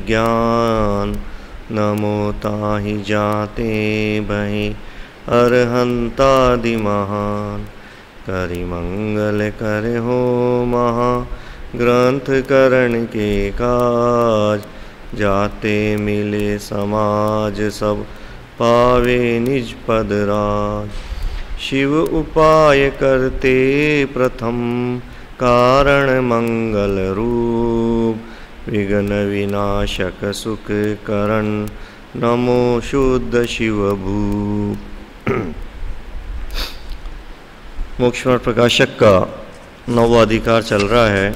ज्ञान नमो ताहि जाते भई अरहंतादि महान। करि मंगल करे हो महा ग्रंथ करण के काज। जाते मिले समाज सब पावे निज पद राज। शिव उपाय करते प्रथम कारण मंगल रूप। विघ्न विनाशक सुख करण नमो शुद्ध शिव भूप। मोक्ष मार्ग प्रकाशक का 9वां अधिकार चल रहा है,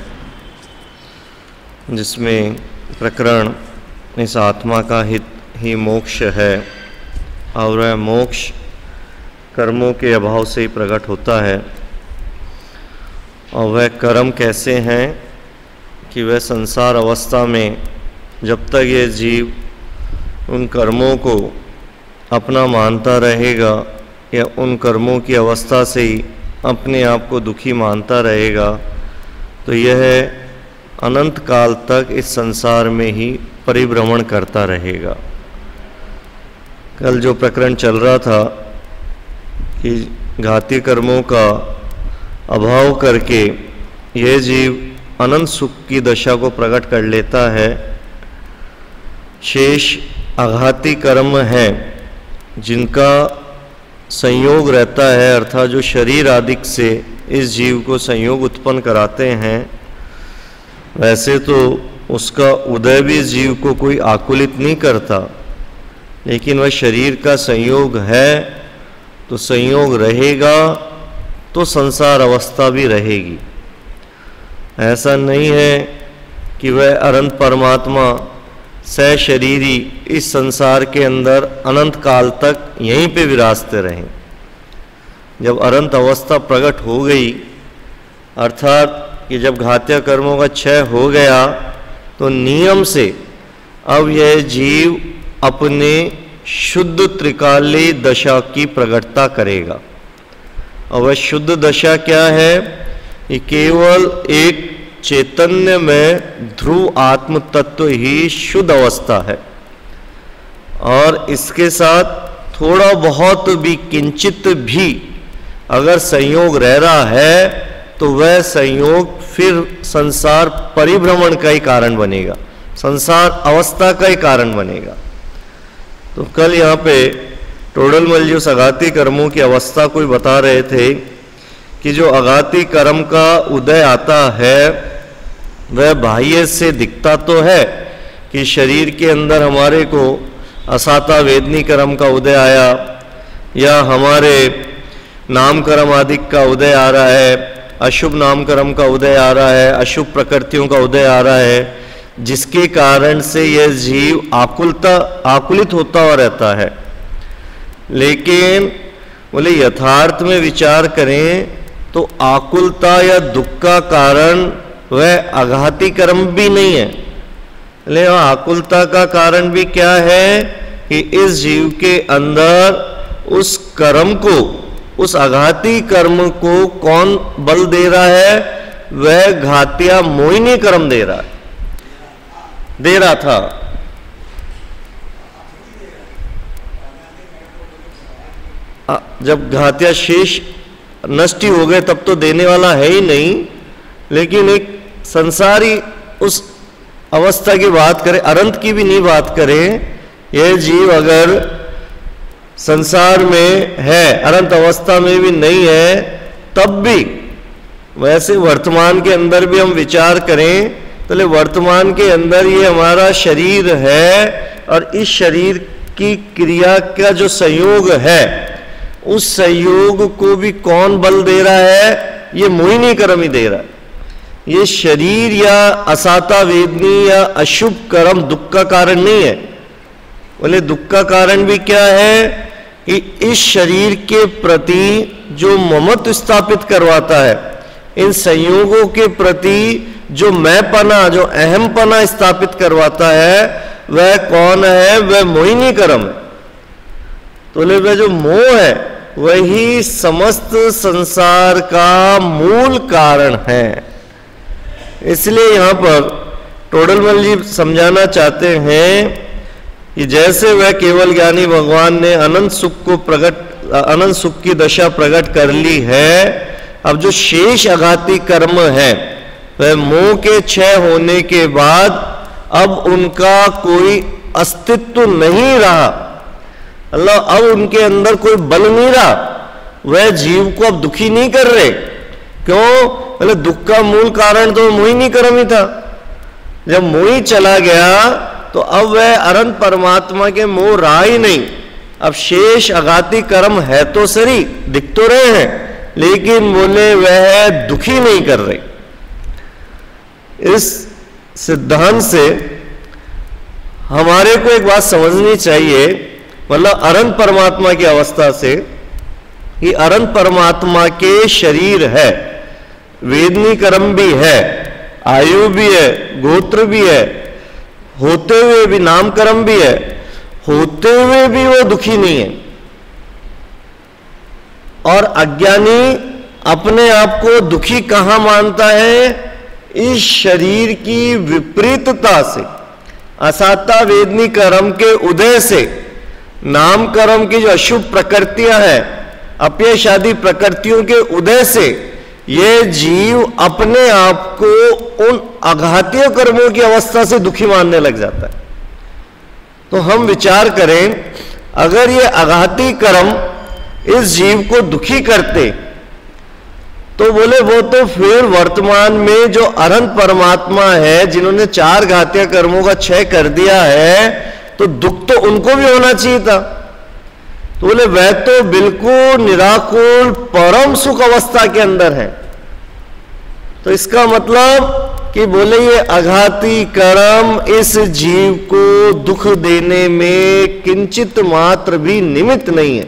जिसमें प्रकरण इस आत्मा का हित ही मोक्ष है और वह मोक्ष कर्मों के अभाव से ही प्रकट होता है। और वह कर्म कैसे हैं कि वह संसार अवस्था में जब तक ये जीव उन कर्मों को अपना मानता रहेगा या उन कर्मों की अवस्था से ही अपने आप को दुखी मानता रहेगा, तो यह अनंत काल तक इस संसार में ही परिभ्रमण करता रहेगा। कल जो प्रकरण चल रहा था कि घाती कर्मों का अभाव करके यह जीव अनंत सुख की दशा को प्रकट कर लेता है। शेष आघाती कर्म हैं जिनका संयोग रहता है, अर्थात जो शरीर आदि से इस जीव को संयोग उत्पन्न कराते हैं। वैसे तो उसका उदय भी जीव को कोई आकुलित नहीं करता, लेकिन वह शरीर का संयोग है तो संयोग रहेगा तो संसार अवस्था भी रहेगी। ऐसा नहीं है कि वह अनंत परमात्मा सशरीरी इस संसार के अंदर अनंत काल तक यहीं पे विराजते रहें। जब अनंत अवस्था प्रकट हो गई, अर्थात कि जब घात्य कर्मों का क्षय हो गया, तो नियम से अब यह जीव अपने शुद्ध त्रिकालीय दशा की प्रकटता करेगा। और वह शुद्ध दशा क्या है? ये केवल एक चैतन्य में ध्रुव आत्म तत्व ही शुद्ध अवस्था है। और इसके साथ थोड़ा बहुत भी किंचित भी अगर संयोग रह रहा है तो वह संयोग फिर संसार परिभ्रमण का ही कारण बनेगा, संसार अवस्था का ही कारण बनेगा। तो कल यहाँ पे टोडलमल जो अघाती कर्मों की अवस्था को बता रहे थे कि जो अघाती कर्म का उदय आता है वह बाह्य से दिखता तो है कि शरीर के अंदर हमारे को असाता वेदनी कर्म का उदय आया, या हमारे नाम कर्म आदि का उदय आ रहा है, अशुभ नाम कर्म का उदय आ रहा है, अशुभ प्रकृतियों का उदय आ रहा है, जिसके कारण से यह जीव आकुलित होता हुआ रहता है। लेकिन बोले यथार्थ में विचार करें तो आकुलता या दुख का कारण वह आघाती कर्म भी नहीं है। लेकिन आकुलता का कारण भी क्या है कि इस जीव के अंदर उस कर्म को, उस आघाती कर्म को कौन बल दे रहा है? वह घातिया मोहिनी कर्म दे रहा था। जब घातिया शेष नष्ट हो गए तब तो देने वाला है ही नहीं। लेकिन एक संसारी उस अवस्था की बात करें, अनंत की भी नहीं बात करें, यह जीव अगर संसार में है, अनंत अवस्था में भी नहीं है, तब भी वैसे वर्तमान के अंदर भी हम विचार करें तो वर्तमान के अंदर ये हमारा शरीर है और इस शरीर की क्रिया का जो संयोग है उस संयोग को भी कौन बल दे रहा है? ये मोहिनी कर्म ही दे रहा है। ये शरीर या असाता वेदनी या अशुभ कर्म दुख का कारण नहीं है। बोले दुख का कारण भी क्या है कि इस शरीर के प्रति जो ममत्व स्थापित करवाता है, इन संयोगों के प्रति जो मैंपना, जो अहमपना स्थापित करवाता है, वह कौन है? वह मोहिनी कर्म है। तो बोले वह जो मोह है वही समस्त संसार का मूल कारण है। इसलिए यहाँ पर टोडरमल जी समझाना चाहते हैं कि जैसे वह केवल ज्ञानी भगवान ने अनंत सुख की दशा प्रकट कर ली है, अब जो शेष आघाती कर्म है वह मोह के क्षय होने के बाद अब उनका कोई अस्तित्व नहीं रहा। अल्लाह अब उनके अंदर कोई बल नहीं रहा, वह जीव को अब दुखी नहीं कर रहे। क्यों? बोले दुख का मूल कारण तो मोहिनी कर्म ही था। जब मोही चला गया तो अब वह अनंत परमात्मा के मोह रहा ही नहीं। अब शेष आघाती कर्म है तो सही, दिख तो रहे हैं, लेकिन बोले वह दुखी नहीं कर रहे। इस सिद्धांत से हमारे को एक बात समझनी चाहिए, मतलब अनंत परमात्मा की अवस्था से, कि अनंत परमात्मा के शरीर है, वेदनी कर्म भी है, आयु भी है, गोत्र भी है, होते हुए भी नामकर्म भी है, होते हुए भी वो दुखी नहीं है। और अज्ञानी अपने आप को दुखी कहां मानता है? इस शरीर की विपरीतता से, असाता वेदनी कर्म के उदय से, नाम कर्म की जो अशुभ प्रकृतियां हैं, अपयश आदि प्रकृतियों के उदय से ये जीव अपने आप को उन आघातीय कर्मों की अवस्था से दुखी मानने लग जाता है। तो हम विचार करें, अगर ये आघाती कर्म इस जीव को दुखी करते तो बोले वो तो फिर वर्तमान में जो अनंत परमात्मा है, जिन्होंने 4 घातीय कर्मों का क्षय कर दिया है, तो दुख तो उनको भी होना चाहिए था। तो बोले वह तो बिल्कुल निराकुल परम सुख अवस्था के अंदर है। तो इसका मतलब कि बोले ये आघाती कर्म इस जीव को दुख देने में किंचित मात्र भी निमित्त नहीं है।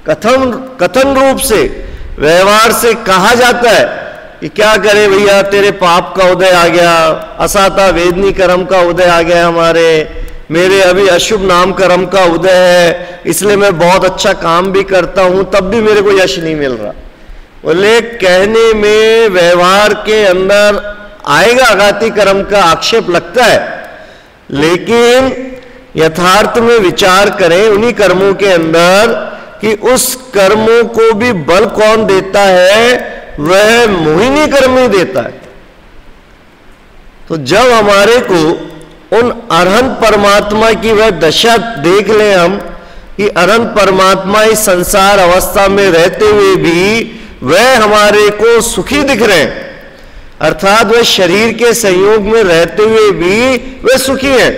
कथन रूप से, व्यवहार से कहा जाता है कि क्या करे भैया, तेरे पाप का उदय आ गया, असाता वेदनी कर्म का उदय आ गया, मेरे अभी अशुभ नाम कर्म का उदय है, इसलिए मैं बहुत अच्छा काम भी करता हूं, तब भी मेरे को यश नहीं मिल रहा। बोले कहने में, व्यवहार के अंदर आएगा आघाती कर्म का आक्षेप लगता है, लेकिन यथार्थ में विचार करें उन्हीं कर्मों के अंदर कि उस कर्मों को भी बल कौन देता है? वह मोहिनी कर्म ही देता है। तो जब हमारे को उन अरहंत परमात्मा की वह दशा देख ले हम कि अनंत परमात्मा इस संसार अवस्था में रहते हुए भी वह हमारे को सुखी दिख रहे हैं, अर्थात वह शरीर के संयोग में रहते हुए भी वह सुखी है।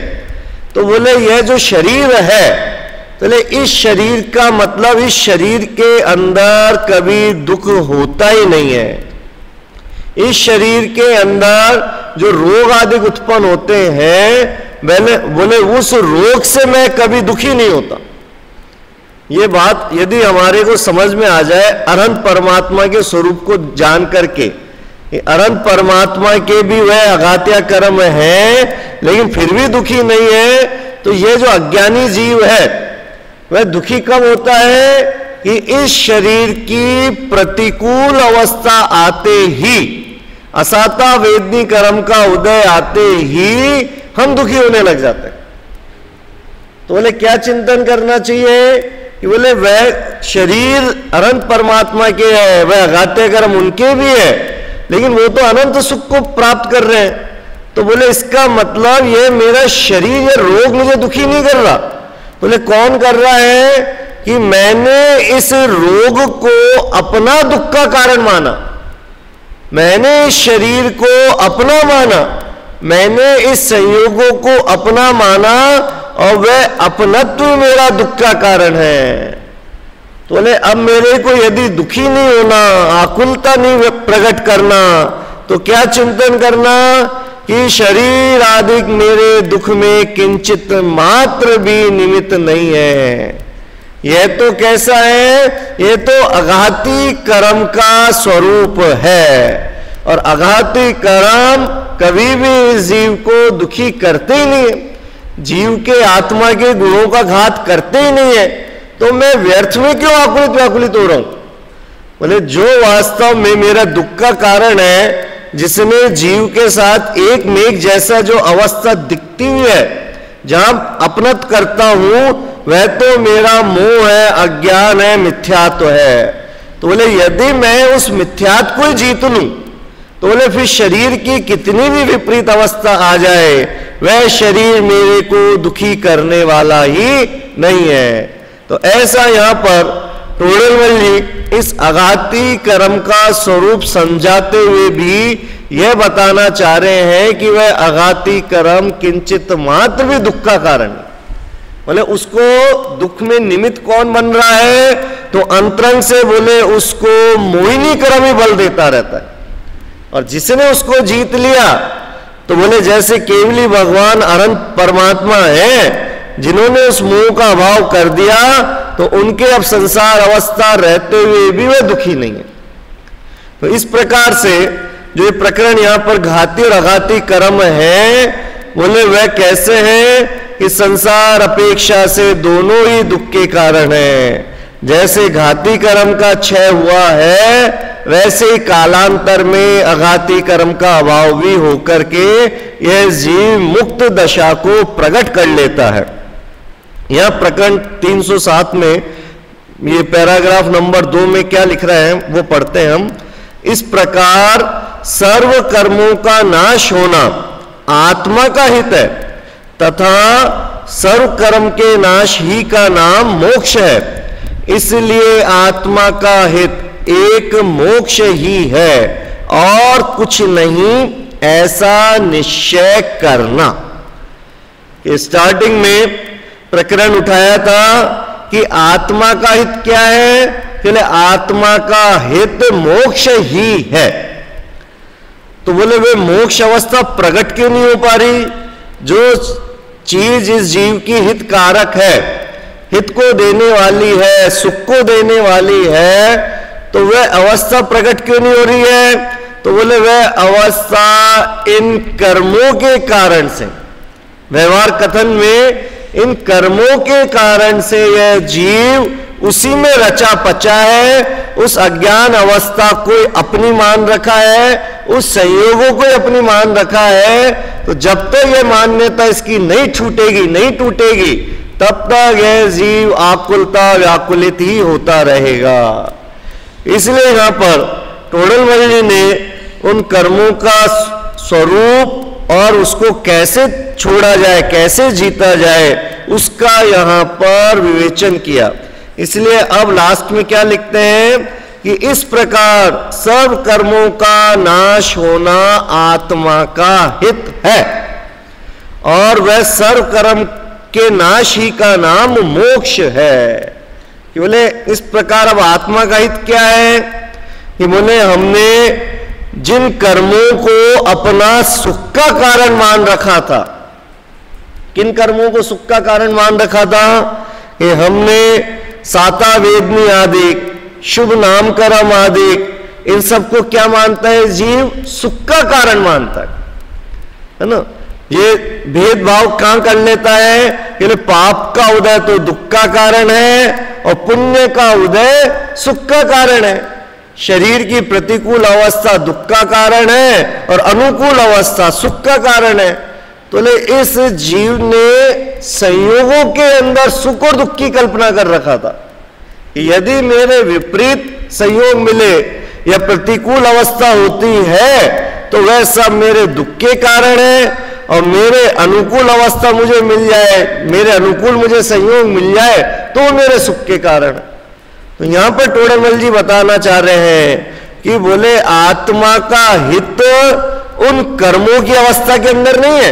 तो बोले यह जो शरीर है, तो इस शरीर का मतलब इस शरीर के अंदर कभी दुख होता ही नहीं है। इस शरीर के अंदर जो रोग आदि उत्पन्न होते हैं, बोले उस रोग से मैं कभी दुखी नहीं होता। ये बात यदि हमारे को समझ में आ जाए अनंत परमात्मा के स्वरूप को जान करके, अनंत परमात्मा के भी वह आघात्य कर्म है लेकिन फिर भी दुखी नहीं है, तो ये जो अज्ञानी जीव है वह दुखी कब होता है कि इस शरीर की प्रतिकूल अवस्था आते ही, असाता वेदनी कर्म का उदय आते ही हम दुखी होने लग जाते हैं। तो बोले क्या चिंतन करना चाहिए कि बोले वह शरीर अनंत परमात्मा के है, वह आघात्य कर्म उनके भी है, लेकिन वो तो अनंत सुख को प्राप्त कर रहे हैं। तो बोले इसका मतलब ये मेरा शरीर, ये रोग मुझे दुखी नहीं कर रहा। बोले कौन कर रहा है कि मैंने इस रोग को अपना दुख का कारण माना, मैंने इस शरीर को अपना माना, मैंने इस संयोगों को अपना माना और वह अपनत्व मेरा दुख का कारण है। तो बोले अब मेरे को यदि दुखी नहीं होना, आकुलता नहीं प्रकट करना, तो क्या चिंतन करना कि शरीर आदि मेरे दुख में किंचित मात्र भी निमित्त नहीं है। यह तो कैसा है? यह तो आघाती कर्म का स्वरूप है, और आघाती कर्म कभी भी इस जीव को दुखी करते ही नहीं है, जीव के आत्मा के गुणों का घात करते ही नहीं है। तो मैं व्यर्थ में क्यों आकुलित व्याकुलित हो रहा हूं? बोले जो वास्तव में मेरा दुख का कारण है जिसमें जीव के साथ एक मेघ जैसा जो अवस्था दिखती हुई है, जहां अपनत करता हूं वह तो मेरा मोह है, अज्ञान है, मिथ्यात्व है। तो बोले यदि मैं उस मिथ्यात्व को जीत लूं तो बोले फिर शरीर की कितनी भी विपरीत अवस्था आ जाए वह शरीर मेरे को दुखी करने वाला ही नहीं है। तो ऐसा यहां पर टोडरमल जी इस आघाती कर्म का स्वरूप समझाते हुए भी यह बताना चाह रहे हैं कि वह आघाती कर्म किंचित मात्र भी दुख का कारण है। बोले उसको दुख में निमित्त कौन बन रहा है, तो अंतरंग से बोले उसको मोहिनी कर्म ही बल देता रहता है। और जिसने उसको जीत लिया तो बोले जैसे केवली भगवान अनंत परमात्मा है, जिन्होंने उस मोह का अभाव कर दिया तो उनके अब संसार अवस्था रहते हुए भी वह दुखी नहीं है। तो इस प्रकार से जो ये प्रकरण यहां पर घाती और अघाती कर्म है, बोले वह कैसे है कि संसार अपेक्षा से दोनों ही दुख के कारण है। जैसे घाती कर्म का क्षय हुआ है वैसे ही कालांतर में अघाती कर्म का अभाव भी होकर के यह जीव मुक्त दशा को प्रकट कर लेता है। यह प्रकरण 307 में ये पैराग्राफ नंबर 2 में क्या लिख रहे हैं वो पढ़ते हैं हम। इस प्रकार सर्व कर्मों का नाश होना आत्मा का हित है तथा सर्व कर्म के नाश ही का नाम मोक्ष है। इसलिए आत्मा का हित एक मोक्ष ही है और कुछ नहीं, ऐसा निश्चय करना। स्टार्टिंग में प्रकरण उठाया था कि आत्मा का हित क्या है, बोले आत्मा का हित मोक्ष ही है। तो बोले वे मोक्ष अवस्था प्रकट क्यों नहीं हो पा रही? जो चीज इस जीव की हित कारक है, हित को देने वाली है, सुख को देने वाली है, तो वह अवस्था प्रकट क्यों नहीं हो रही है? तो बोले वह अवस्था इन कर्मों के कारण से, व्यवहार कथन में इन कर्मों के कारण से यह जीव उसी में रचा पचा है, उस अज्ञान अवस्था को अपनी मान रखा है, उस संयोगों को अपनी मान रखा है। तो जब तक यह मान्यता इसकी नहीं टूटेगी तब तक यह जीव आकुलता व्याकुलित ही होता रहेगा। इसलिए यहां पर टोडरमल जी ने उन कर्मों का स्वरूप और उसको कैसे छोड़ा जाए, कैसे जीता जाए, उसका यहां पर विवेचन किया। इसलिए अब लास्ट में क्या लिखते हैं कि इस प्रकार सब कर्मों का नाश होना आत्मा का हित है और वह सर्व कर्म के नाश ही का नाम मोक्ष है। कि बोले इस प्रकार अब आत्मा का हित क्या है कि बोले हमने जिन कर्मों को अपना सुख का कारण मान रखा था, किन कर्मों को सुख का कारण मान रखा था कि हमने साता वेदनी आदि, शुभ नामकर्म आदि, इन सबको क्या मानता है जीव? सुख का कारण मानता है ना। ये भेदभाव कहां कर लेता है कि पाप का उदय तो दुख का कारण है और पुण्य का उदय सुख का कारण है। शरीर की प्रतिकूल अवस्था दुख का कारण है और अनुकूल अवस्था सुख का कारण है। तो इस जीव ने संयोगों के अंदर सुख और दुख की कल्पना कर रखा था कि यदि मेरे विपरीत संयोग मिले या प्रतिकूल अवस्था होती है तो वह सब मेरे दुख के कारण है और मेरे अनुकूल अवस्था मुझे मिल जाए, मेरे अनुकूल मुझे संयोग मिल जाए तो मेरे सुख के कारण। तो यहां पर टोडरमल जी बताना चाह रहे हैं कि बोले आत्मा का हित उन कर्मों की अवस्था के अंदर नहीं है।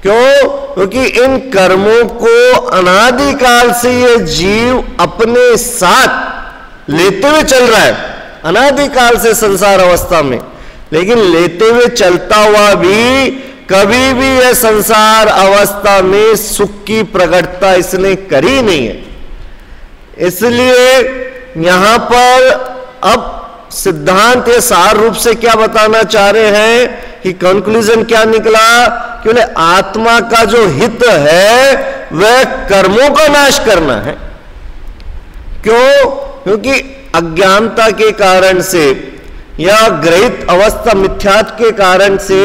क्यों? क्योंकि इन कर्मों को अनादिकाल से ये जीव अपने साथ लेते हुए चल रहा है, अनादिकाल से संसार अवस्था में, लेकिन लेते हुए चलता हुआ भी कभी भी यह संसार अवस्था में सुख की प्रकटता इसने करी नहीं है। इसलिए यहां पर अब सिद्धांत या सार रूप से क्या बताना चाह रहे हैं कि कंक्लूजन क्या निकला कि बोले आत्मा का जो हित है वह कर्मों का नाश करना है। क्यों? क्योंकि अज्ञानता के कारण से या ग्रहित अवस्था मिथ्यात्व के कारण से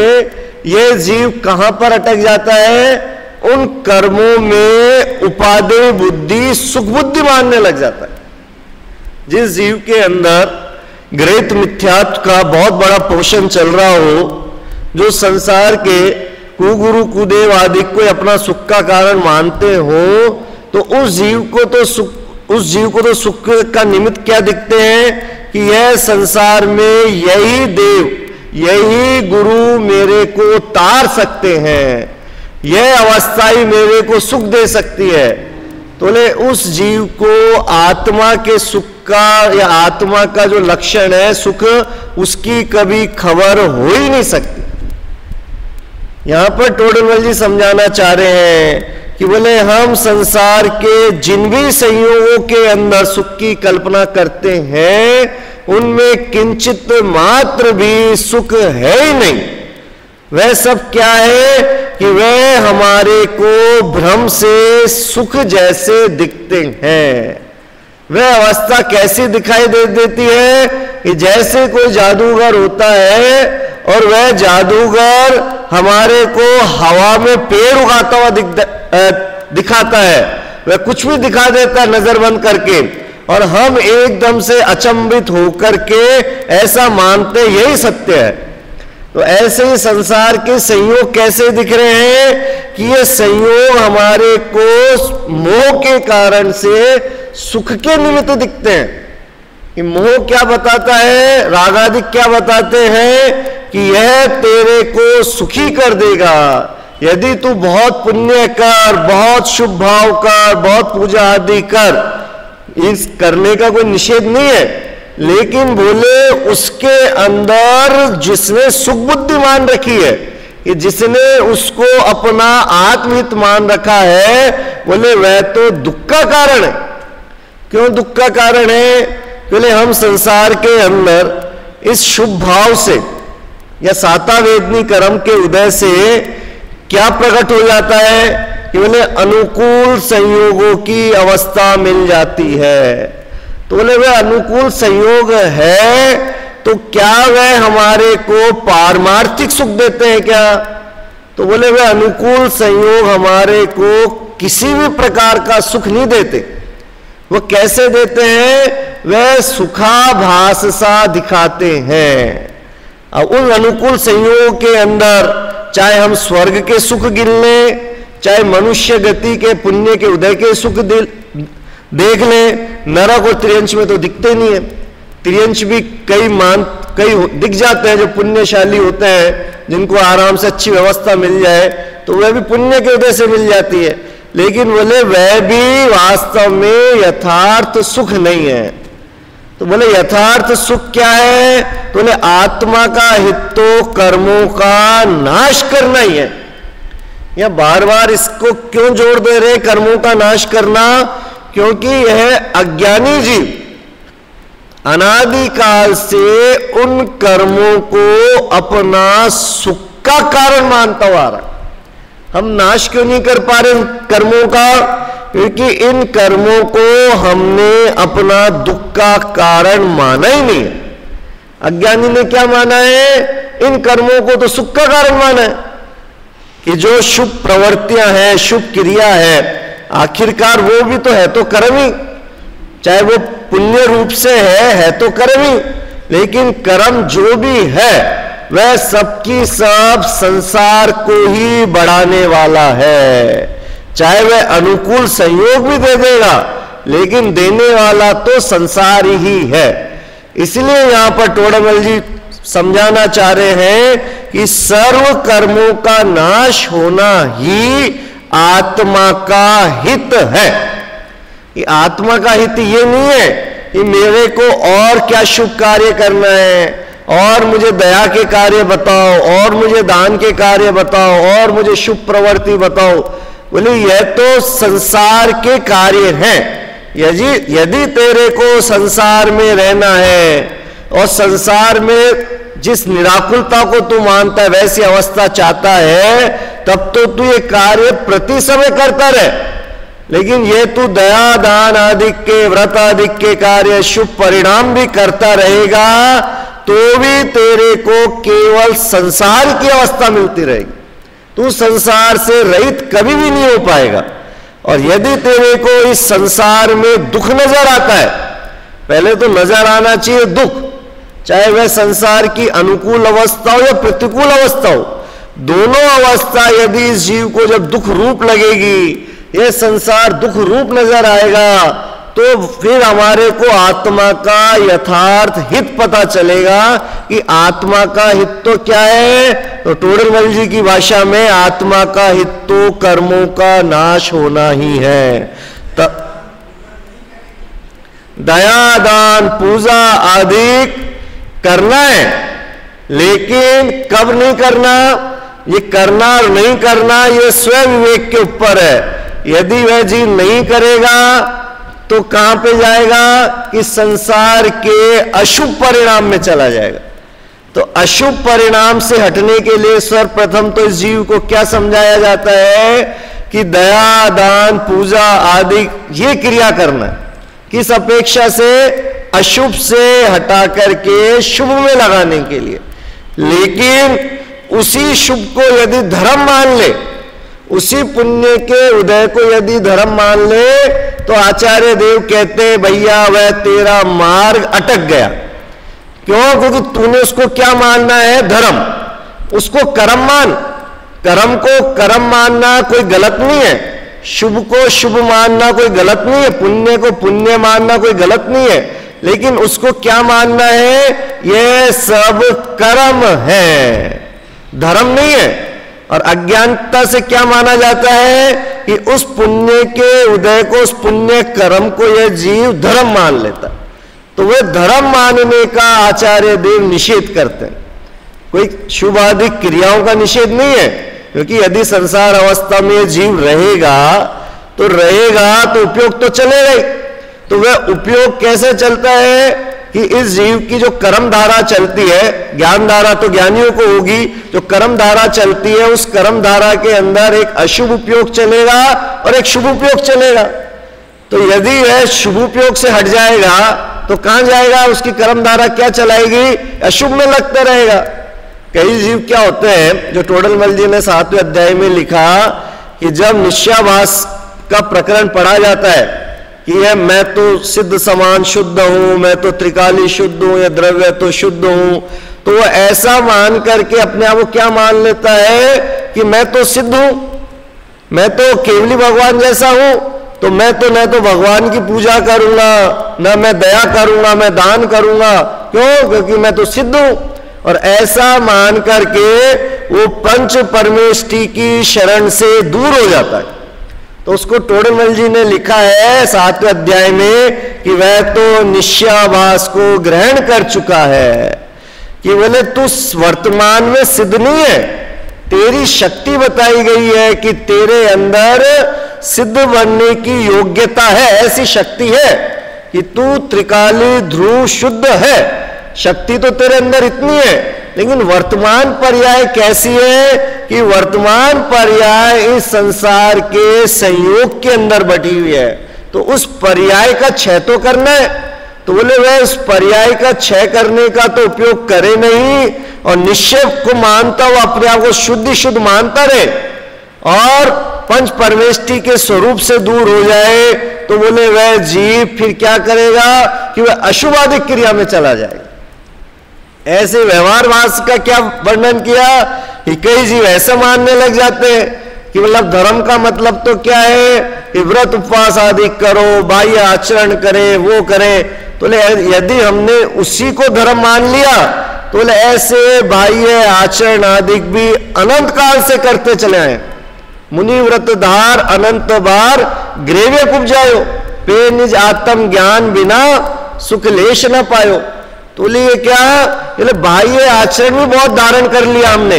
यह जीव कहां पर अटक जाता है? उन कर्मों में उपादेय बुद्धि सुख बुद्धि मानने लग जाता है। जिस जीव के अंदर ग्रहित मिथ्यात्व का बहुत बड़ा पोषण चल रहा हो, जो संसार के कुगुरु कुदेव आदि को अपना सुख का कारण मानते हो, तो उस जीव को तो सुख का निमित्त क्या दिखते हैं कि यह संसार में यही देव, यही गुरु मेरे को तार सकते हैं, यह अवस्था ही मेरे को सुख दे सकती है। तो ले उस जीव को आत्मा के सुख का या आत्मा का जो लक्षण है सुख, उसकी कभी खबर हो ही नहीं सकती। यहां पर टोडरमल जी समझाना चाह रहे हैं कि बोले हम संसार के जिन भी संयोगों के अंदर सुख की कल्पना करते हैं, उनमें किंचित मात्र भी सुख है ही नहीं। वह सब क्या है कि वह हमारे को भ्रम से सुख जैसे दिखते हैं। वह अवस्था कैसी दिखाई देती है कि जैसे कोई जादूगर होता है और वह जादूगर हमारे को हवा में पेड़ उगाता हुआ दिखाता है, वह कुछ भी दिखा देता है नजर बंद करके, और हम एकदम से अचंभित होकर के ऐसा मानते यही सत्य है। तो ऐसे ही संसार के संयोग कैसे दिख रहे हैं कि ये संयोग हमारे को मोह के कारण से सुख के निमित्त दिखते हैं। कि मोह क्या बताता है, रागादिक क्या बताते हैं कि यह तेरे को सुखी कर देगा यदि तू बहुत पुण्य कर, बहुत शुभ भाव कर, बहुत पूजा आदि कर। इस करने का कोई निषेध नहीं है, लेकिन बोले उसके अंदर जिसने सुख बुद्धि मान रखी है, कि जिसने उसको अपना आत्महित मान रखा है, बोले वह तो दुख का कारण है। क्यों दुख का कारण है? बोले हम संसार के अंदर इस शुभ भाव से या साता वेदनी कर्म के उदय से क्या प्रकट हो जाता है कि बोले अनुकूल संयोगों की अवस्था मिल जाती है। तो बोले वह अनुकूल संयोग है तो क्या वह हमारे को पारमार्थिक सुख देते हैं क्या? तो बोले वह अनुकूल संयोग हमारे को किसी भी प्रकार का सुख नहीं देते। वो कैसे देते हैं? वह सुखाभास सा दिखाते हैं। अब उन अनुकूल संयोग के अंदर चाहे हम स्वर्ग के सुख गिन लें, चाहे मनुष्य गति के पुण्य के उदय के सुख देख लें, नरक और त्रियंश में तो दिखते नहीं है। त्रियंश भी कई दिख जाते हैं जो पुण्यशाली होते हैं, जिनको आराम से अच्छी व्यवस्था मिल जाए तो वह भी पुण्य के उदय से मिल जाती है, लेकिन बोले वह भी वास्तव में यथार्थ सुख नहीं है। तो बोले यथार्थ सुख क्या है? तो बोले आत्मा का हित तो कर्मों का नाश करना ही है। या बार बार इसको क्यों जोड़ दे रहे कर्मों का नाश करना? क्योंकि यह अज्ञानी जीव अनादिकाल से उन कर्मों को अपना सुख का कारण मानता हुआ आ रहा। हम नाश क्यों नहीं कर पा रहे कर्मों का? क्योंकि इन कर्मों को हमने अपना दुख का कारण माना ही नहीं है। अज्ञानी ने क्या माना है? इन कर्मों को तो सुख का कारण माना है कि जो शुभ प्रवृत्तियां हैं, शुभ क्रिया है, आखिरकार वो भी तो है तो कर्म ही, चाहे वो पुण्य रूप से है तो कर्म ही, लेकिन कर्म जो भी है वह सबकी सब संसार को ही बढ़ाने वाला है। चाहे वह अनुकूल संयोग भी दे देगा, लेकिन देने वाला तो संसार ही है। इसलिए यहां पर टोडरमल जी समझाना चाह रहे हैं कि सर्व कर्मों का नाश होना ही आत्मा का हित है। कि आत्मा का हित ये नहीं है कि मेरे को और क्या शुभ कार्य करना है, और मुझे दया के कार्य बताओ, और मुझे दान के कार्य बताओ, और मुझे शुभ प्रवृत्ति बताओ। बोले यह तो संसार के कार्य हैं। यदि तेरे को संसार में रहना है और संसार में जिस निराकुलता को तू मानता है वैसी अवस्था चाहता है, तब तो तू ये कार्य प्रति समय करता रहे। लेकिन ये तू दया दान आदि के व्रत आदि के कार्य शुभ परिणाम भी करता रहेगा तो भी तेरे को केवल संसार की अवस्था मिलती रहेगी, तू संसार से रहित कभी भी नहीं हो पाएगा। और यदि तेरे को इस संसार में दुख नजर आता है, पहले तो नजर आना चाहिए दुख, चाहे वह संसार की अनुकूल अवस्था हो या प्रतिकूल अवस्था हो, दोनों अवस्था यदि इस जीव को जब दुख रूप लगेगी, यह संसार दुख रूप नजर आएगा, तो फिर हमारे को आत्मा का यथार्थ हित पता चलेगा कि आत्मा का हित तो क्या है। तो टोडरमल जी की भाषा में आत्मा का हित तो कर्मों का नाश होना ही है। दया दान पूजा आदि करना है, लेकिन कब नहीं करना, ये करना और नहीं करना ये स्वयं विवेक के ऊपर है। यदि वह जीव नहीं करेगा तो कहां पे जाएगा कि संसार के अशुभ परिणाम में चला जाएगा। तो अशुभ परिणाम से हटने के लिए सर्वप्रथम तो इस जीव को क्या समझाया जाता है कि दया दान पूजा आदि ये क्रिया करना है, किस अपेक्षा से, अशुभ से हटा करके शुभ में लगाने के लिए। लेकिन उसी शुभ को यदि धर्म मान ले, उसी पुण्य के उदय को यदि धर्म मान ले, तो आचार्य देव कहते हैं भैया वह तेरा मार्ग अटक गया। क्यों? क्योंकि तूने उसको क्या मानना है, धर्म, उसको कर्म मान। कर्म को कर्म मानना कोई गलत नहीं है, शुभ को शुभ मानना कोई गलत नहीं है, पुण्य को पुण्य मानना कोई गलत नहीं है, लेकिन उसको क्या मानना है, यह सब कर्म है, धर्म नहीं है। और अज्ञानता से क्या माना जाता है कि उस पुण्य के उदय को, उस पुण्य कर्म को यह जीव धर्म मान लेता। तो वह धर्म मानने का आचार्य देव निषेध करते हैं, कोई शुभ आदि क्रियाओं का निषेध नहीं है। क्योंकि यदि संसार अवस्था में जीव रहेगा तो उपयोग तो चलेगा ही। तो वह उपयोग कैसे चलता है कि इस जीव की जो कर्म धारा चलती है, ज्ञान धारा तो ज्ञानियों को होगी, जो कर्म धारा चलती है उस कर्म धारा के अंदर एक अशुभ उपयोग चलेगा और एक शुभ उपयोग चलेगा। तो यदि वह शुभ उपयोग से हट जाएगा तो कहां जाएगा, उसकी कर्म धारा क्या चलाएगी, अशुभ में लगता रहेगा। कई जीव क्या होते हैं, जो टोडरमल जी ने 7वें अध्याय में लिखा कि जब निश्चयाभास का प्रकरण पढ़ा जाता है कि यह मैं तो सिद्ध समान शुद्ध हूं, मैं तो त्रिकाली शुद्ध हूं, या द्रव्य तो शुद्ध हूं, तो वह ऐसा मान करके अपने आप को क्या मान लेता है कि मैं तो सिद्ध हूं, मैं तो केवली भगवान जैसा हूं, तो मैं तो न तो भगवान की पूजा करूंगा, न मैं दया करूंगा, मैं दान करूंगा। क्यों? क्योंकि मैं तो सिद्ध हूं। और ऐसा मान करके वो पंच परमेष्टि की शरण से दूर हो जाता है। तो उसको टोडरमल जी ने लिखा है 7वें अध्याय में कि वह तो निश्चयाभास को ग्रहण कर चुका है, कि बोले तू वर्तमान में सिद्ध नहीं है, तेरी शक्ति बताई गई है कि तेरे अंदर सिद्ध बनने की योग्यता है, ऐसी शक्ति है कि तू त्रिकाली ध्रुव शुद्ध है, शक्ति तो तेरे अंदर इतनी है। लेकिन वर्तमान पर्याय कैसी है कि वर्तमान पर्याय इस संसार के संयोग के अंदर बटी हुई है। तो उस पर्याय का क्षय तो करना है। तो बोले वह उस पर्याय का क्षय करने का तो उपयोग करे नहीं, और निश्चय को मानता हुआ अपने आप को शुद्ध शुद्ध मानता रहे और पंच परमेष्टि के स्वरूप से दूर हो जाए, तो बोले वह जीव फिर क्या करेगा कि वह अशुभाधिक क्रिया में चला जाएगा। ऐसे व्यवहार भाष का क्या वर्णन किया कि कई जीव ऐसा मानने लग जाते हैं कि मतलब धर्म का मतलब तो क्या है कि व्रत उपवास आदि करो, बाह्य आचरण करे, वो करे। तो यदि हमने उसी को धर्म मान लिया तो बोले ऐसे बाह्य आचरण आदि भी अनंत काल से करते चले आए। मुनि व्रत धार अनंत बार ग्रेवे उपजायो, पे निज आत्म ज्ञान बिना सुख लेश न पायो। तो लिए क्या, बाह्य आचरण भी बहुत धारण कर लिया हमने,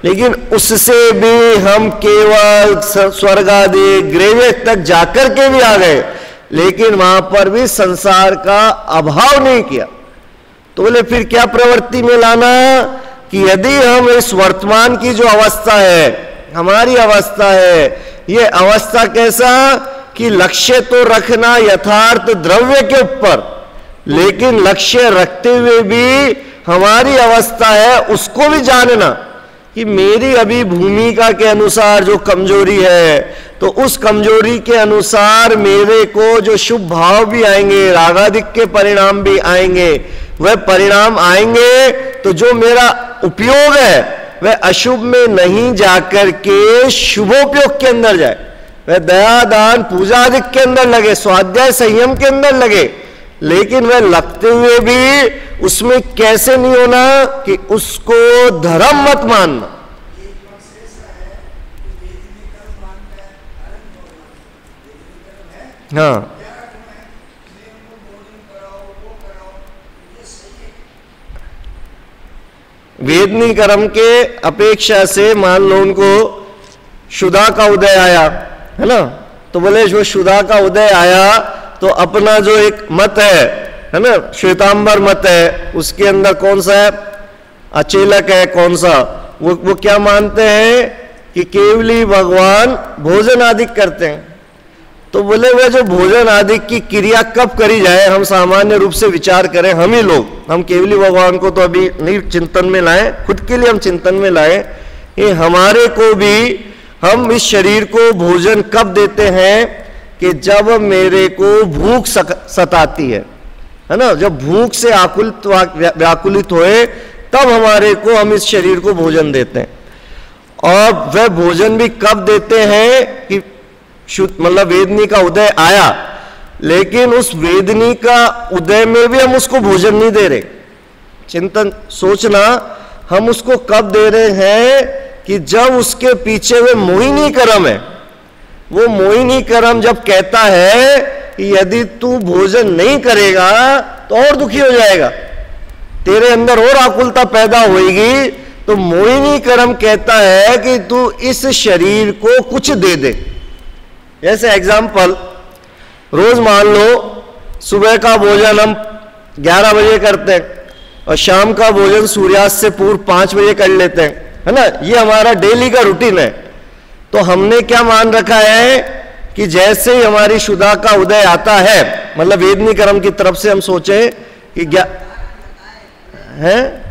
लेकिन उससे भी हम केवल स्वर्ग आदि ग्रेवे तक जाकर के भी आ गए, लेकिन वहां पर भी संसार का अभाव नहीं किया। तो बोले फिर क्या प्रवृत्ति में लाना कि यदि हम इस वर्तमान की जो अवस्था है, हमारी अवस्था है, ये अवस्था कैसा कि लक्ष्य तो रखना यथार्थ द्रव्य के ऊपर, लेकिन लक्ष्य रखते हुए भी हमारी अवस्था है उसको भी जानना कि मेरी अभी भूमिका के अनुसार जो कमजोरी है, तो उस कमजोरी के अनुसार मेरे को जो शुभ भाव भी आएंगे, रागादिक के परिणाम भी आएंगे, वह परिणाम आएंगे तो जो मेरा उपयोग है वह अशुभ में नहीं जाकर के शुभोपयोग के अंदर जाए, वह दया दान पूजा आदि के अंदर लगे, स्वाध्याय संयम के अंदर लगे। लेकिन वह लगते हुए भी उसमें कैसे नहीं होना कि उसको धर्म मत मानना। हाँ, वेदनी कर्म के अपेक्षा से मान लो उनको शुदा का उदय आया है ना, तो बोले जो शुदा का उदय आया तो अपना जो एक मत है ना, श्वेतांबर मत है, उसके अंदर कौन सा है, अचेलक है कौन सा, वो क्या मानते हैं कि केवली भगवान भोजन आदि करते हैं। तो बोले वह जो भोजन आदि की क्रिया कब करी जाए, हम सामान्य रूप से विचार करें, हम ही लोग, हम केवली भगवान को तो अभी नहीं चिंतन में लाए, खुद के लिए हम चिंतन में लाए, ये हमारे को भी हम इस शरीर को भोजन कब देते हैं कि जब मेरे को भूख सताती है ना, जब भूख से आकुलित व्याकुलित होए तब हमारे को हम इस शरीर को भोजन देते हैं। और वह भोजन भी कब देते हैं कि मतलब वेदनी का उदय आया, लेकिन उस वेदनी का उदय में भी हम उसको भोजन नहीं दे रहे। चिंतन सोचना, हम उसको कब दे रहे हैं कि जब उसके पीछे वे मोहिनी कर्म है, वो मोहिनी कर्म जब कहता है कि यदि तू भोजन नहीं करेगा तो और दुखी हो जाएगा, तेरे अंदर और आकुलता पैदा होगी, तो मोहिनी कर्म कहता है कि तू इस शरीर को कुछ दे दे। जैसे एग्जाम्पल, रोज मान लो सुबह का भोजन हम 11 बजे करते हैं और शाम का भोजन सूर्यास्त से पूर्व 5 बजे कर लेते हैं, है ना, ये हमारा डेली का रूटीन है। तो हमने क्या मान रखा है कि जैसे ही हमारी शुदा का उदय आता है, मतलब वेदनी कर्म की तरफ से हम सोचे कि क्या है,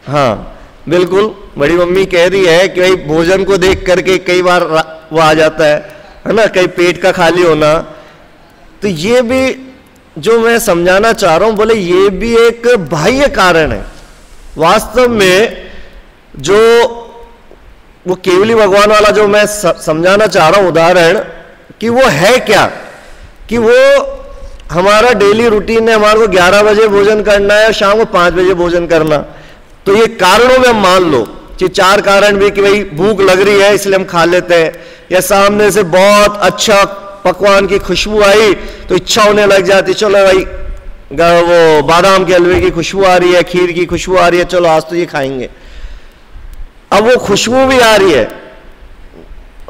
हाँ बिल्कुल, बड़ी मम्मी कह रही है कि भाई भोजन को देख करके कई बार वो आ जाता है ना, कई पेट का खाली होना। तो ये भी जो मैं समझाना चाह रहा हूं, बोले ये भी एक बाह्य कारण है। वास्तव में जो वो केवली भगवान वाला जो मैं समझाना चाह रहा हूं उदाहरण, कि वो है क्या, कि वो हमारा डेली रूटीन है, हमारे को 11 बजे भोजन करना है और शाम को 5 बजे भोजन करना। तो ये कारणों में हम मान लो कि 4 कारण भी कि भाई भूख लग रही है इसलिए हम खा लेते हैं, या सामने से बहुत अच्छा पकवान की खुशबू आई तो इच्छा होने लग जाती, चलो भाई वो बादाम के हलवे की खुशबू आ रही है, खीर की खुशबू आ रही है, चलो आज तो ये खाएंगे। अब वो खुशबू भी आ रही है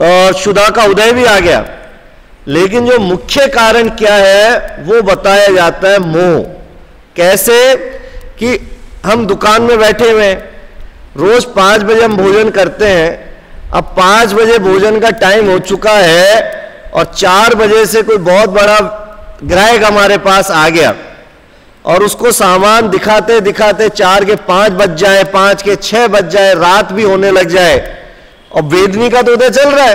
और शुदा का उदय भी आ गया, लेकिन जो मुख्य कारण क्या है वो बताया जाता है मोह। कैसे कि हम दुकान में बैठे हुए हैं, रोज 5 बजे हम भोजन करते हैं, अब 5 बजे भोजन का टाइम हो चुका है और 4 बजे से कोई बहुत बड़ा ग्राहक हमारे पास आ गया और उसको सामान दिखाते दिखाते 4 के 5 बज जाए, 5 के 6 बज जाए, रात भी होने लग जाए और वेदनी का तो उदय चल रहा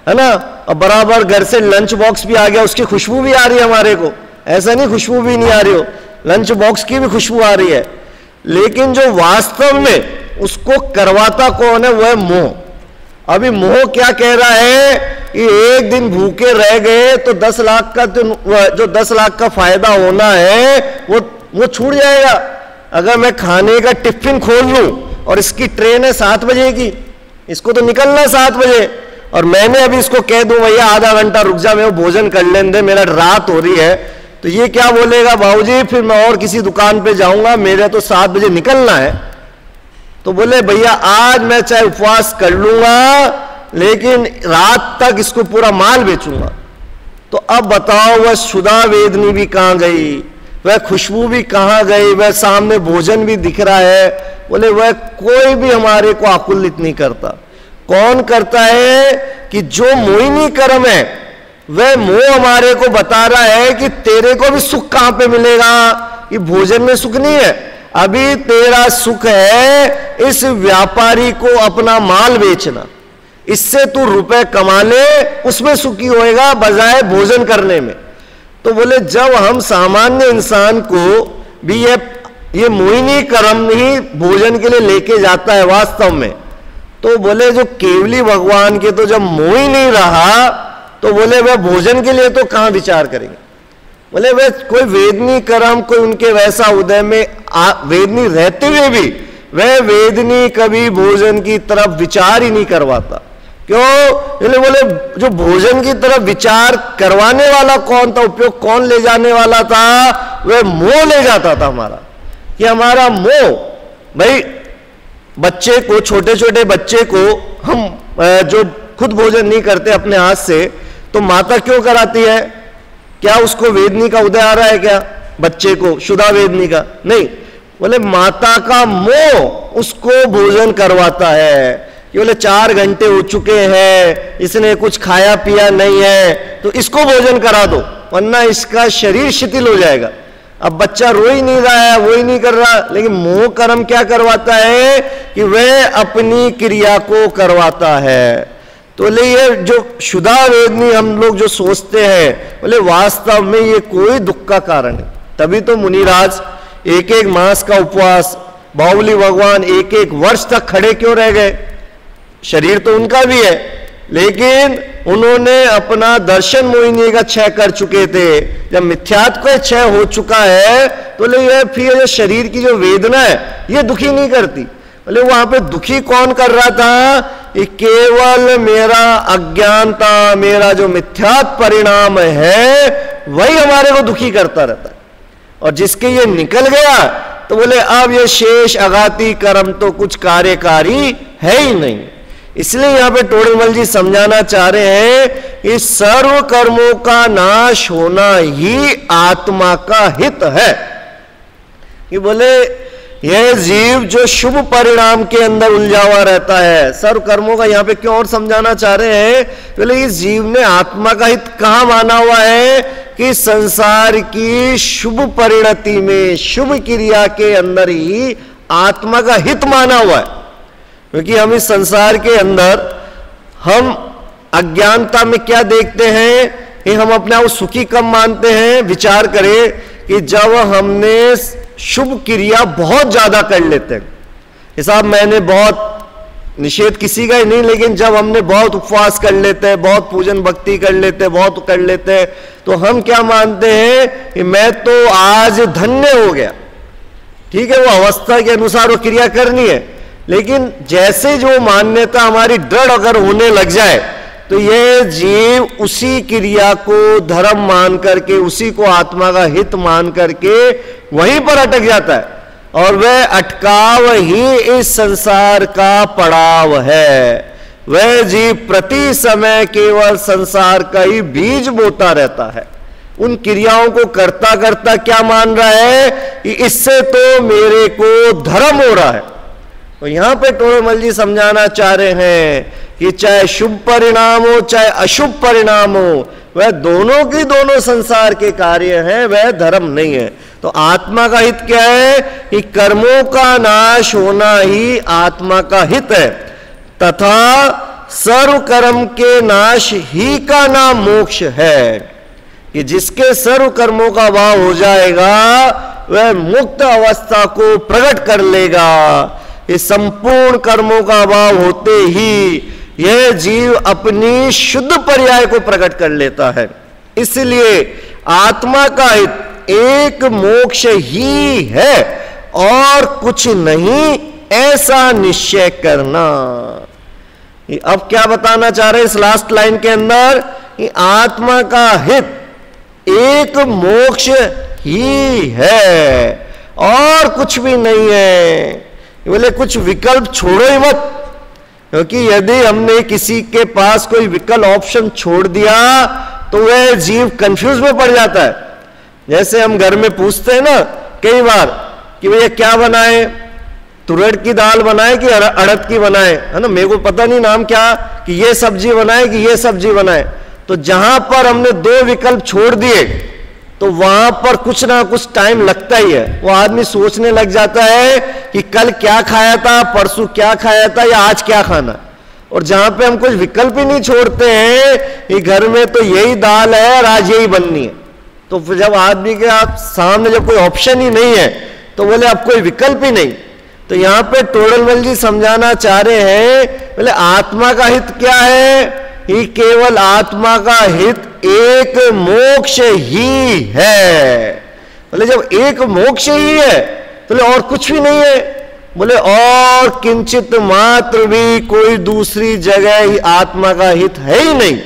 है ना, और बराबर घर से लंच बॉक्स भी आ गया, उसकी खुशबू भी आ रही है हमारे को, ऐसा नहीं खुशबू भी नहीं आ रही हो, लंच बॉक्स की भी खुशबू आ रही है। लेकिन जो वास्तव में उसको करवाता कौन है, वह मोह। अभी मोह क्या कह रहा है कि एक दिन भूखे रह गए तो 10 लाख का जो 10 लाख का फायदा होना है वो छूट जाएगा। अगर मैं खाने का टिफिन खोल लूं और इसकी ट्रेन है 7 बजे की, इसको तो निकलना है 7 बजे, और मैंने अभी इसको कह दूं भैया आधा घंटा रुक जा, मैं भोजन कर लेने दे, मेरा रात हो रही है, तो ये क्या बोलेगा, बाबूजी फिर मैं और किसी दुकान पे जाऊंगा, मेरे तो 7 बजे निकलना है। तो बोले भैया आज मैं चाहे उपवास कर लूंगा लेकिन रात तक इसको पूरा माल बेचूंगा। तो अब बताओ वह शुदा वेदनी भी कहां गई, वह खुशबू भी कहां गई, वह सामने भोजन भी दिख रहा है, बोले वह कोई भी हमारे को आकुलित नहीं करता। कौन करता है कि जो मोहिनी कर्म है, वह मोह हमारे को बता रहा है कि तेरे को भी सुख कहां पे मिलेगा, ये भोजन में सुख नहीं है, अभी तेरा सुख है इस व्यापारी को अपना माल बेचना, इससे तू रुपए कमा ले, उसमें सुखी होएगा बजाय भोजन करने में। तो बोले जब हम सामान्य इंसान को भी ये मोहिनी कर्म ही भोजन के लिए लेके जाता है वास्तव में, तो बोले जो केवली भगवान के तो जब मोह ही नहीं रहा, तो बोले वह भोजन के लिए तो कहां विचार करेंगे। बोले वह कोई वेदनी कर्म, कोई उनके वैसा उदय में वेदनी रहते हुए भी वह वेदनी कभी भोजन की तरफ विचार ही नहीं करवाता। क्यों? बोले जो भोजन की तरफ विचार करवाने वाला कौन था, उपयोग कौन ले जाने वाला था, वह मोह ले जाता था हमारा। कि हमारा मोह, भाई बच्चे को, छोटे छोटे बच्चे को हम जो खुद भोजन नहीं करते अपने हाथ से, तो माता क्यों कराती है? क्या उसको वेदनी का उदय आ रहा है क्या बच्चे को, शुदा वेदनी का? नहीं, बोले माता का मोह उसको भोजन करवाता है कि बोले 4 घंटे हो चुके हैं, इसने कुछ खाया पिया नहीं है, तो इसको भोजन करा दो, वरना इसका शरीर शिथिल हो जाएगा। अब बच्चा रो ही नहीं रहा है, वो ही नहीं कर रहा, लेकिन मोह कर्म क्या करवाता है कि वह अपनी क्रिया को करवाता है। तो ले ये जो शुदा वेदनी हम लोग जो सोचते हैं, बोले वास्तव में ये कोई दुख का कारण है। तभी तो मुनिराज 1-1 मास का उपवास, बाहुबली भगवान 1-1 वर्ष तक खड़े क्यों रह गए? शरीर तो उनका भी है, लेकिन उन्होंने अपना दर्शन मोहिनी का क्षय कर चुके थे। जब मिथ्यात्व का क्षय हो चुका है, तो ले फिर ये शरीर की जो वेदना है ये दुखी नहीं करती। बोले वहां पे दुखी कौन कर रहा था? ये केवल मेरा अज्ञानता, मेरा जो मिथ्यात्व परिणाम है, वही हमारे को दुखी करता रहता है। और जिसके ये निकल गया, तो बोले अब ये शेष अघाती कर्म तो कुछ कार्यकारी है ही नहीं। इसलिए यहां पे टोडरमल जी समझाना चाह रहे हैं कि सर्व कर्मों का नाश होना ही आत्मा का हित है। कि बोले यह जीव जो शुभ परिणाम के अंदर उलझा हुआ रहता है, सर्व कर्मों का यहां पे क्यों और समझाना चाह रहे हैं? बोले इस जीव ने आत्मा का हित कहां माना हुआ है कि संसार की शुभ परिणति में, शुभ क्रिया के अंदर ही आत्मा का हित माना हुआ है। क्योंकि हम इस संसार के अंदर हम अज्ञानता में क्या देखते हैं कि हम अपने आप सुखी कब मानते हैं? विचार करें कि जब हमने शुभ क्रिया बहुत ज्यादा कर लेते हैं, हिसाब मैंने बहुत निषेध किसी का ही नहीं, लेकिन जब हमने बहुत उपवास कर लेते हैं, बहुत पूजन भक्ति कर लेते हैं, बहुत कर लेते हैं, तो हम क्या मानते हैं कि मैं तो आज धन्य हो गया। ठीक है, वो अवस्था के अनुसार वो क्रिया करनी है, लेकिन जैसे जो मान्यता हमारी दृढ़ अगर होने लग जाए, तो यह जीव उसी क्रिया को धर्म मान करके, उसी को आत्मा का हित मान करके वहीं पर अटक जाता है, और वह अटकाव ही इस संसार का पड़ाव है। वह जीव प्रति समय केवल संसार का ही बीज बोता रहता है। उन क्रियाओं को करता करता क्या मान रहा है कि इससे तो मेरे को धर्म हो रहा है। तो यहां पे टोडरमल जी समझाना चाह रहे हैं कि चाहे शुभ परिणाम हो चाहे अशुभ परिणाम हो, वह दोनों की दोनों संसार के कार्य हैं, वह धर्म नहीं है। तो आत्मा का हित क्या है कि कर्मों का नाश होना ही आत्मा का हित है, तथा सर्व कर्म के नाश ही का नाम मोक्ष है। कि जिसके सर्व कर्मों का भाव हो जाएगा, वह मुक्त अवस्था को प्रकट कर लेगा। इस संपूर्ण कर्मों का अभाव होते ही यह जीव अपनी शुद्ध पर्याय को प्रकट कर लेता है। इसलिए आत्मा का हित एक मोक्ष ही है और कुछ नहीं, ऐसा निश्चय करना। अब क्या बताना चाह रहे हैं इस लास्ट लाइन के अंदर कि आत्मा का हित एक मोक्ष ही है और कुछ भी नहीं है। बोले कुछ विकल्प छोड़ो ही मत, क्योंकि यदि हमने किसी के पास कोई विकल्प ऑप्शन छोड़ दिया तो वह जीव कंफ्यूज में पड़ जाता है। जैसे हम घर में पूछते हैं ना कई बार कि भैया क्या बनाए, तुरड़ की दाल बनाए कि अड़द की बनाए, है ना, मेरे को पता नहीं नाम क्या, कि ये सब्जी बनाए कि ये सब्जी बनाए। तो जहां पर हमने दो विकल्प छोड़ दिए तो वहां पर कुछ ना कुछ टाइम लगता ही है। वो आदमी सोचने लग जाता है कि कल क्या खाया था, परसों क्या खाया था, या आज क्या खाना। और जहां पे हम कुछ विकल्प ही नहीं छोड़ते हैं कि घर में तो यही दाल है और आज यही बननी है, तो फिर जब आदमी के आप सामने जब कोई ऑप्शन ही नहीं है तो बोले अब कोई विकल्प ही नहीं। तो यहां पे टोडरमल जी समझाना चाह रहे हैं, बोले आत्मा का हित क्या है, कि केवल आत्मा का हित एक मोक्ष ही है। बोले जब एक मोक्ष ही है तो बोले और कुछ भी नहीं है। बोले और किंचित मात्र भी कोई दूसरी जगह ही आत्मा का हित है ही नहीं।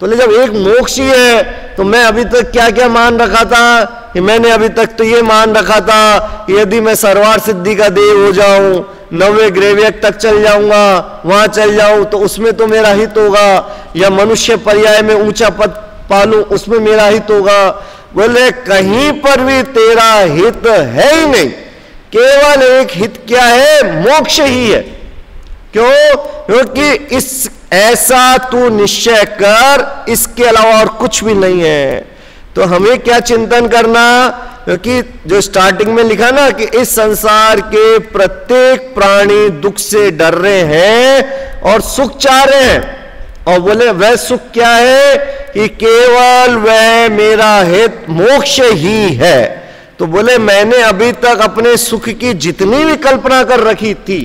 तो जब एक मोक्ष ही है तो मैं अभी तक क्या क्या मान रखा था, कि मैंने अभी तक तो ये मान रखा था कि यदि मैं सर्वार सिद्धि का देव हो जाऊं, 90 ग्रेवियक तक चल जाऊंगा, वहां चल जाऊं तो उसमें तो मेरा हित होगा, या मनुष्य पर्याय में ऊंचा पद पालूं उसमें मेरा हित होगा। बोले कहीं पर भी तेरा हित है ही नहीं, केवल एक हित क्या है, मोक्ष ही है। क्यों? क्योंकि इस ऐसा तू निश्चय कर, इसके अलावा और कुछ भी नहीं है। तो हमें क्या चिंतन करना, क्योंकि जो स्टार्टिंग में लिखा ना कि इस संसार के प्रत्येक प्राणी दुख से डर रहे हैं और सुख चाह रहे हैं, और बोले वह सुख क्या है, कि केवल वह मेरा हित मोक्ष ही है। तो बोले मैंने अभी तक अपने सुख की जितनी भी कल्पना कर रखी थी,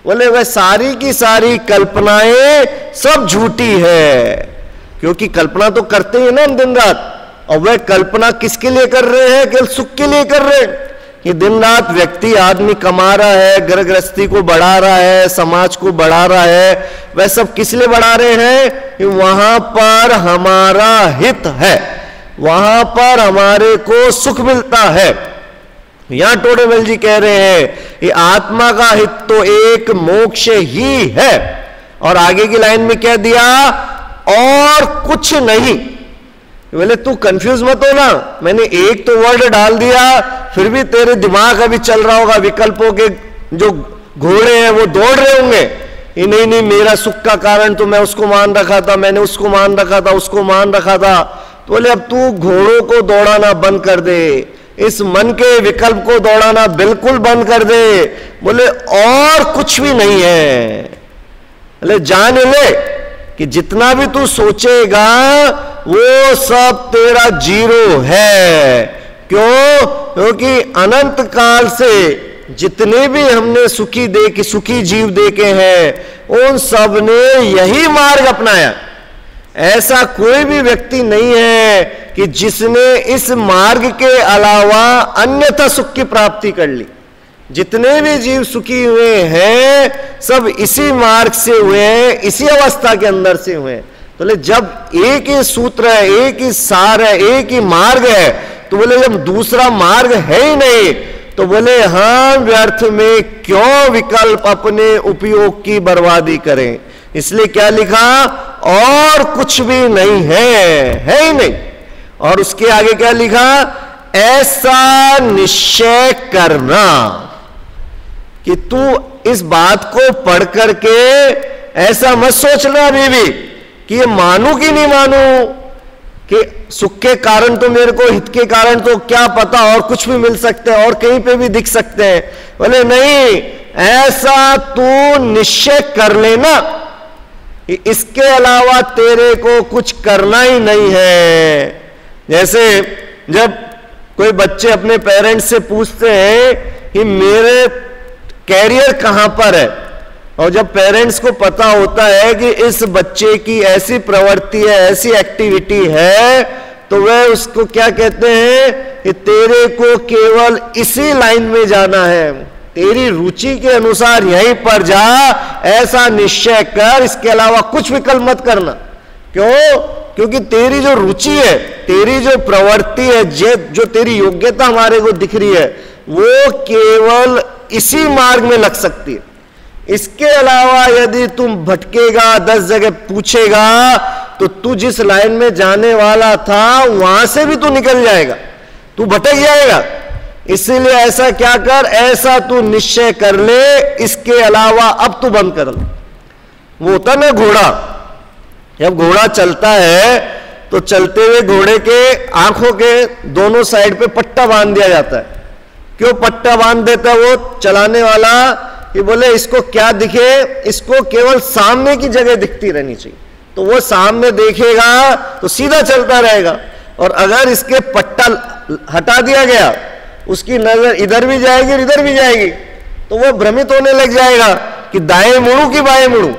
बोले वह सारी की सारी कल्पनाएं सब झूठी है। क्योंकि कल्पना तो करते ही ना हम दिन रात, और वह कल्पना किसके लिए कर रहे हैं, केवल सुख के लिए कर रहे हैं। कि दिन रात व्यक्ति आदमी कमा रहा है, घर गृहस्थी को बढ़ा रहा है, समाज को बढ़ा रहा है, वह सब किस लिए बढ़ा रहे हैं, कि वहां पर हमारा हित है, वहां पर हमारे को सुख मिलता है। यहां टोडरमल जी कह रहे हैं कि आत्मा का हित तो एक मोक्ष ही है। और आगे की लाइन में क्या दिया, और कुछ नहीं। बोले तू कंफ्यूज मत हो ना, मैंने एक तो वर्ड डाल दिया, फिर भी तेरे दिमाग अभी चल रहा होगा, विकल्पों के जो घोड़े हैं वो दौड़ रहे होंगे, नहीं नहीं मेरा सुख का कारण तो मैं उसको मान रखा था, मैंने उसको मान रखा था, उसको मान रखा था। तो बोले अब तू घोड़ों को दौड़ाना बंद कर दे, इस मन के विकल्प को दौड़ाना बिल्कुल बंद कर दे। बोले और कुछ भी नहीं है। बोले जान ले कि जितना भी तू सोचेगा वो सब तेरा जीरो है। क्यों? क्योंकि अनंत काल से जितने भी हमने सुखी जीव देखे हैं, उन सब ने यही मार्ग अपनाया। ऐसा कोई भी व्यक्ति नहीं है कि जिसने इस मार्ग के अलावा अन्यथा सुख की प्राप्ति कर ली। जितने भी जीव सुखी हुए हैं सब इसी मार्ग से हुए हैं, इसी अवस्था के अंदर से हुए हैं। तो बोले जब एक ही सूत्र है, एक ही सार है, एक ही मार्ग है, तो बोले जब दूसरा मार्ग है ही नहीं, तो बोले हाँ व्यर्थ में क्यों विकल्प अपने उपयोग की बर्बादी करें। इसलिए क्या लिखा, और कुछ भी नहीं है ही नहीं। और उसके आगे क्या लिखा, ऐसा निश्चय करना कि तू इस बात को पढ़ करके ऐसा मत सोचना अभी भी कि ये मानू कि नहीं मानू, कि सुख के कारण तो मेरे को, हित के कारण तो क्या पता और कुछ भी मिल सकते हैं और कहीं पे भी दिख सकते हैं। बोले नहीं, ऐसा तू निश्चय कर लेना कि इसके अलावा तेरे को कुछ करना ही नहीं है। जैसे जब कोई बच्चे अपने पेरेंट्स से पूछते हैं कि मेरे कैरियर कहां पर है, और जब पेरेंट्स को पता होता है कि इस बच्चे की ऐसी प्रवृत्ति है, ऐसी एक्टिविटी है, तो वह उसको क्या कहते हैं कि तेरे को केवल इसी लाइन में जाना है, तेरी रुचि के अनुसार यहीं पर जा, ऐसा निश्चय कर, इसके अलावा कुछ विकल्प मत करना। क्यों? क्योंकि तेरी जो रुचि है, तेरी जो प्रवृत्ति है, जो तेरी योग्यता हमारे को दिख रही है, वो केवल इसी मार्ग में लग सकती है। इसके अलावा यदि तुम भटकेगा, 10 जगह पूछेगा, तो तू जिस लाइन में जाने वाला था वहां से भी तू निकल जाएगा, तू भटक जाएगा। इसीलिए ऐसा क्या कर, ऐसा तू निश्चय कर ले, इसके अलावा अब तू बंद कर ले। वो होता ना घोड़ा, जब घोड़ा चलता है तो चलते हुए घोड़े के आंखों के दोनों साइड पे पट्टा बांध दिया जाता है। क्यों पट्टा बांध देता है वो चलाने वाला? कि बोले इसको क्या दिखे, इसको केवल सामने की जगह दिखती रहनी चाहिए, तो वो सामने देखेगा तो सीधा चलता रहेगा। और अगर इसके पट्टा हटा दिया गया, उसकी नजर इधर भी जाएगी और इधर भी जाएगी, तो वो भ्रमित होने लग जाएगा कि दाएं मुड़ू कि बाएं मुड़ू।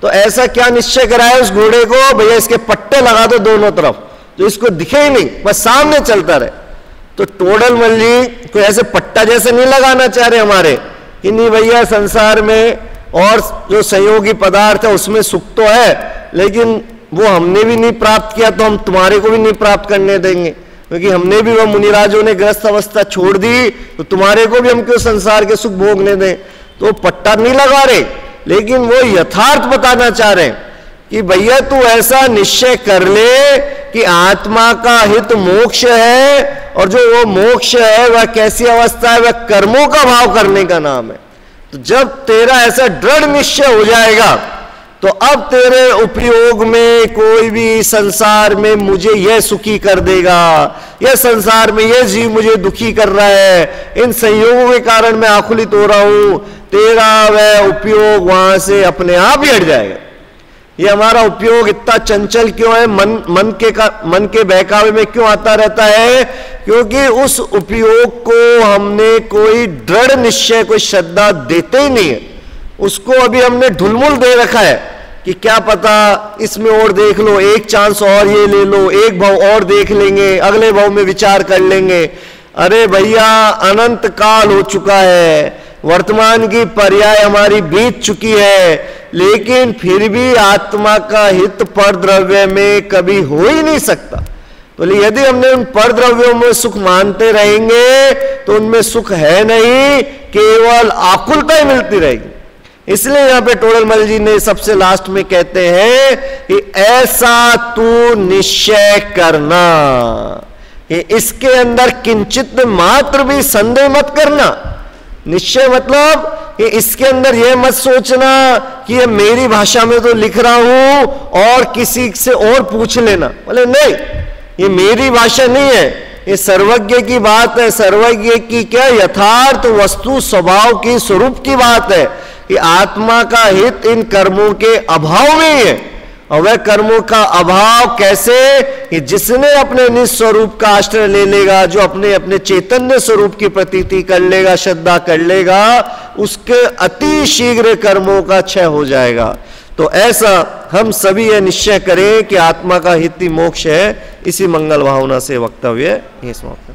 तो ऐसा क्या निश्चय कराया उस घोड़े को, भैया इसके पट्टे लगा दो दोनों तरफ, जो इसको दिखे ही नहीं, बस सामने चलता रहे। तो टोडरमल जी कोई ऐसे पट्टा जैसे नहीं लगाना चाह रहे हमारे कि नहीं भैया संसार में और जो संयोगी पदार्थ है उसमें सुख तो है, लेकिन वो हमने भी नहीं प्राप्त किया तो हम तुम्हारे को भी नहीं प्राप्त करने देंगे, क्योंकि हमने भी, वह मुनिराजों ने ग्रस्त अवस्था छोड़ दी, तो तुम्हारे को भी हम क्यों संसार के सुख भोगने दें। तो पट्टा नहीं लगा रहे, लेकिन वो यथार्थ बताना चाह रहे हैं कि भैया तू ऐसा निश्चय कर ले कि आत्मा का हित मोक्ष है, और जो वो मोक्ष है वह कैसी अवस्था है, वह कर्मों का भाव करने का नाम है। तो जब तेरा ऐसा दृढ़ निश्चय हो जाएगा तो अब तेरे उपयोग में कोई भी संसार में मुझे यह सुखी कर देगा, यह संसार में यह जीव मुझे दुखी कर रहा है, इन संयोगों के कारण मैं आकुलित हो रहा हूं, तेरा वह उपयोग वहां से अपने आप ही हट जाएगा। ये हमारा उपयोग इतना चंचल क्यों है, मन के बहकावे में क्यों आता रहता है? क्योंकि उस उपयोग को हमने कोई दृढ़ निश्चय, कोई श्रद्धा देते ही नहीं है। उसको अभी हमने ढुलमुल दे रखा है कि क्या पता इसमें और देख लो, एक चांस और ये ले लो, एक भाव और देख लेंगे, अगले भाव में विचार कर लेंगे। अरे भैया अनंत काल हो चुका है, वर्तमान की पर्याय हमारी बीत चुकी है, लेकिन फिर भी आत्मा का हित पर द्रव्य में कभी हो ही नहीं सकता। तो यदि हमने उन पर द्रव्यों में सुख मानते रहेंगे तो उनमें सुख है नहीं, केवल आकुलता ही मिलती रहेगी। इसलिए यहां पे टोडरमल जी ने सबसे लास्ट में कहते हैं कि ऐसा तू निश्चय करना, कि इसके अंदर किंचित मात्र भी संदेह मत करना। निश्चय मतलब कि इसके अंदर यह मत सोचना कि ये मेरी भाषा में तो लिख रहा हूं और किसी से और पूछ लेना, बोले नहीं ये मेरी भाषा नहीं है, ये सर्वज्ञ की बात है। सर्वज्ञ की क्या, यथार्थ वस्तु स्वभाव की स्वरूप की बात है कि आत्मा का हित इन कर्मों के अभाव में ही है। और वह कर्मों का अभाव कैसे, कि जिसने अपने निस्वरूप का आश्रय ले लेगा, जो अपने अपने चैतन्य स्वरूप की प्रतीति कर लेगा, श्रद्धा कर लेगा, उसके अति शीघ्र कर्मों का क्षय हो जाएगा। तो ऐसा हम सभी यह निश्चय करें कि आत्मा का हित ही मोक्ष है। इसी मंगल भावना से वक्तव्य यही समाप्त।